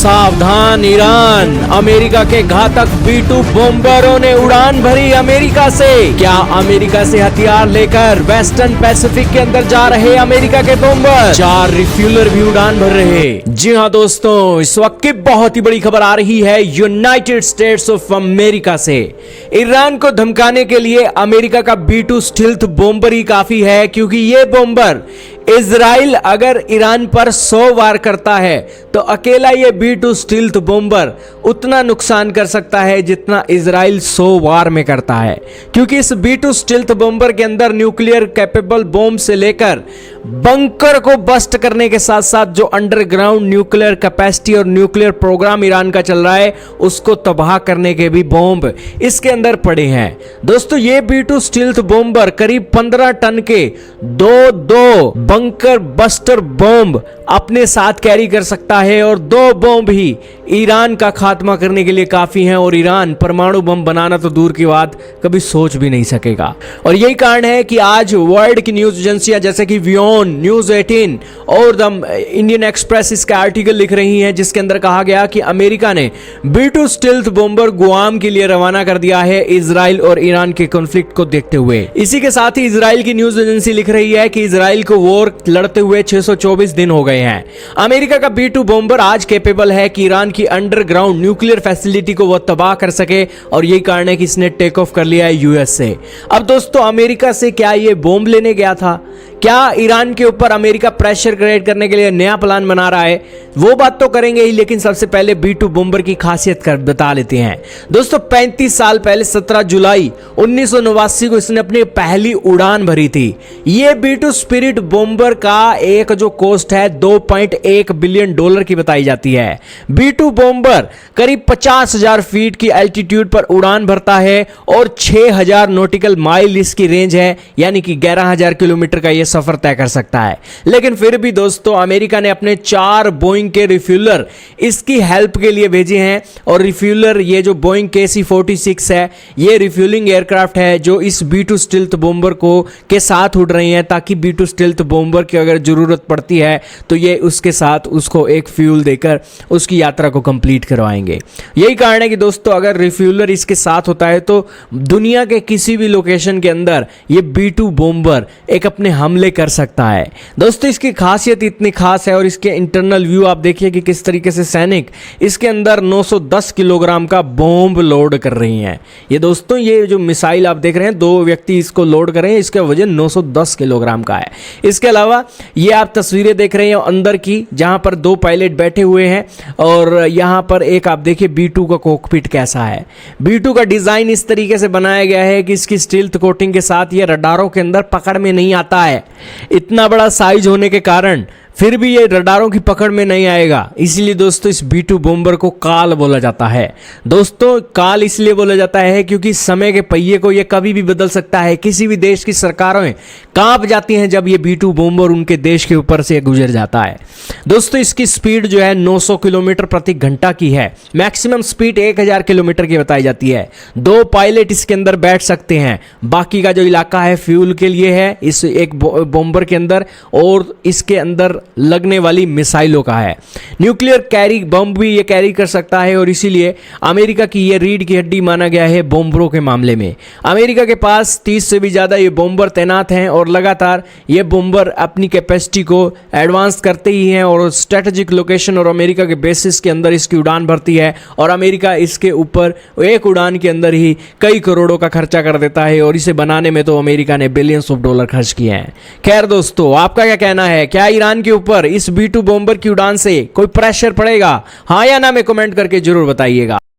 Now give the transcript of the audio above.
सावधान Iran, America के घातक B-2 बॉम्बरों ने उड़ान भरी अमेरिका से। क्या अमेरिका से हथियार लेकर वेस्टर्न पैसिफिक के अंदर जा रहे अमेरिका के बॉम्बर? 4 रिफ्यूलर भी उड़ान भर रहे। जी हां दोस्तों, इस वक्त की बहुत ही बड़ी खबर आ रही है यूनाइटेड स्टेट्स ऑफ अमेरिका से। ईरान को धमकाने के लिए अमेरिका का B-2 स्टील्थ बॉम्बर ही काफी है, क्योंकि ये बॉम्बर इजराइल अगर ईरान पर 100 वार करता है तो अकेला ये B-2 स्टील्थ बॉम्बर उतना नुकसान कर सकता है जितना इजराइल 100 वार में करता है, क्योंकि इस B-2 स्टील्थ बॉम्बर के अंदर न्यूक्लियर कैपेबल बॉम्ब से लेकर बंकर को बस्ट करने के साथ साथ जो अंडरग्राउंड न्यूक्लियर कैपेसिटी और न्यूक्लियर प्रोग्राम ईरान का चल रहा है उसको तबाह करने के भी बॉम्ब इसके अंदर पड़े हैं। दोस्तों, ये B-2 स्टील्थ बॉम्बर करीब 15 टन के दो बंकर बस्टर बॉम्ब अपने साथ कैरी कर सकता है और 2 बॉम्ब ही ईरान का खात्मा करने के लिए काफी हैं और ईरान परमाणु बम बनाना तो दूर की बात कभी सोच भी नहीं सकेगा। और यही कारण है कि आज वर्ल्ड की न्यूज एजेंसियां जैसे कि वियोन, न्यूज 18 और द इंडियन एक्सप्रेस इसका आर्टिकल लिख रही हैं, जिसके अंदर कहा गया कि अमेरिका ने B-2 स्टील्थ बॉम्बर गुआम के लिए रवाना कर दिया है इजराइल और ईरान के कॉन्फ्लिक्ट को देखते हुए। इसी के साथ ही इजराइल की न्यूज एजेंसी लिख रही है कि इजराइल को वॉर लड़ते हुए 624 दिन हो गए हैं। अमेरिका का B-2 बॉम्बर आज कैपेबल है कि ईरान की अंडरग्राउंड न्यूक्लियर फैसिलिटी को वह तबाह कर सके और यही कारण है कि इसने टेक ऑफ कर लिया है यूएस से। अब दोस्तों, अमेरिका से क्या ये बॉम्ब लेने गया था? क्या ईरान के ऊपर अमेरिका प्रेशर क्रिएट करने के लिए नया प्लान बना रहा है? वो बात तो करेंगे ही, लेकिन सबसे पहले B-2 बॉम्बर की खासियत कर बता लेते हैं। दोस्तों, 35 साल पहले 17 जुलाई 1989 को इसने अपनी पहली उड़ान भरी थी। ये B-2 स्पिरिट बॉम्बर का एक जो कॉस्ट है $2.1 बिलियन की बताई जाती है। B-2 बॉम्बर करीब 50,000 फीट की एल्टीट्यूड पर उड़ान भरता है और 6,000 नॉटिकल माइल इसकी रेंज है, यानी कि 11,000 किलोमीटर का यह सफर तय कर सकता है। लेकिन फिर भी दोस्तों, अमेरिका ने अपने 4 बोइंग के रिफ्यूलर इसकी हेल्प के लिए भेजे हैं और रिफ्यूलर ये जो बोइंग KC-46 है, ये रिफ्यूलिंग एयरक्राफ्ट है जो इस B-2 स्टील्थ बॉम्बर को के साथ उड़ रही हैं, ताकि B-2 स्टील्थ बॉम्बर की अगर जरूरत पड़ती है तो ये उसके साथ उसको एक फ्यूल देकर उसकी यात्रा को कंप्लीट करवाएंगे। यही कारण है कि दोस्तों, अगर रिफ्यूलर इसके साथ होता है तो दुनिया के किसी भी लोकेशन के अंदर ये B-2 बॉम्बर एक अपने हमले कर सकता है। दोस्तों, इसकी खासियत इतनी खास है और इसके इंटरनल व्यू आप देखिए कि किस तरीके से सैनिक इसके अंदर 910 किलोग्राम का बॉम्ब लोड कर रही हैं। ये दोस्तों, ये जो मिसाइल आप देख रहे हैं, 2 व्यक्ति इसको लोड कर रहे हैं, इसका वजन 910 किलोग्राम का है। इसके अलावा ये आप तस्वीरें देख रहे हैं अंदर की, जहां पर 2 पायलट बैठे हुए हैं और यहां पर एक आप देखिए B-2 का कॉकपिट कैसा है। B-2 का डिजाइन इस तरीके से बनाया गया है कि इसकी स्टील्थ कोटिंग के साथ ये रडारों के अंदर पकड़ में नहीं आता है। इतना बड़ा साइज होने के कारण फिर भी ये रडारों की पकड़ में नहीं आएगा, इसलिए दोस्तों इस B-2 बॉम्बर को काल बोला जाता है। दोस्तों, काल इसलिए बोला जाता है क्योंकि समय के पहिए को ये कभी भी बदल सकता है। किसी भी देश की सरकारें कांप जाती हैं जब ये B-2 बॉम्बर उनके देश के ऊपर से गुजर जाता है। दोस्तों, इसकी स्पीड जो है 900 किलोमीटर प्रति घंटा की है। मैक्सिमम स्पीड 1000 किलोमीटर की बताई जाती है। 2 पायलट इसके अंदर बैठ सकते हैं। बाकी का जो इलाका है फ्यूल के लिए है इस एक बॉम्बर के अंदर, और इसके अंदर लगने वाली मिसाइलों का है। न्यूक्लियर कैरी बम भी ये कैरी कर सकता है और इसीलिए अमेरिका की ये रीढ़ की हड्डी माना गया है बॉम्बरों के मामले में। अमेरिका के पास 30 से भी ज़्यादा ये बॉम्बर तैनात हैं और लगातार ये बॉम्बर अपनी कैपेसिटी को एडवांस करते ही हैं और स्ट्रेटेजिक लोकेशन और अमेरिका के बेसिस के अंदर इसकी उड़ान भरती है और अमेरिका इसके ऊपर एक उड़ान के अंदर ही कई करोड़ों का खर्चा कर देता है और इसे बनाने में तो अमेरिका ने बिलियंस ऑफ डॉलर खर्च किए हैं। खैर दोस्तों, आपका क्या कहना है? क्या ईरान के ऊपर इस B-2 बॉम्बर की उड़ान से कोई प्रेशर पड़ेगा? हाँ या ना में कमेंट करके जरूर बताइएगा।